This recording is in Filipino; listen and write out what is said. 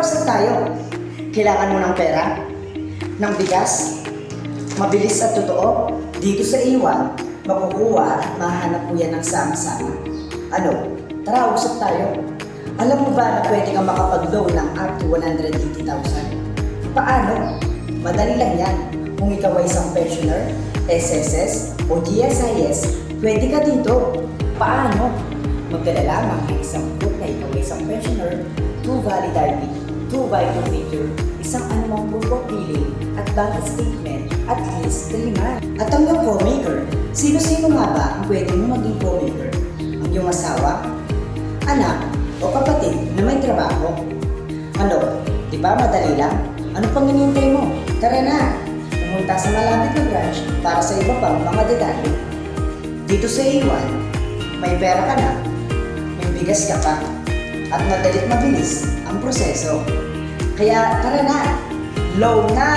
usap tayo. Kailangan mo ng pera? Ng bigas? Mabilis at totoo? Dito sa A1, makukuha at mahanap mo yan ng sama-sama. Ano? Tara, usap tayo. Alam mo ba na pwede kang makapag-loan ng up to 180,000? Paano? Madali lang yan. Kung ikaw ay isang pensioner, SSS o GSIS, pwede ka dito. Paano? Magdala lamang ng isang proof na ikaw ay isang pensioner, 2 valid ID, 2 vital figure, isang anumang proof of billing at bank statement at least 3 months. At ang iyong co-maker, sino-sino nga ba ang pwede mo maging co-maker? Ang iyong asawa, anak, o kapatid na may trabaho? Ano, di ba madali lang? Ano pang hinihintay mo? Tara na! Pumunta sa malapit na branch para sa iba pang mga detalye. Dito sa A1, may pera ka na, may bigas ka pa, at madalit mabilis ang proseso. Kaya tara na! Loan na!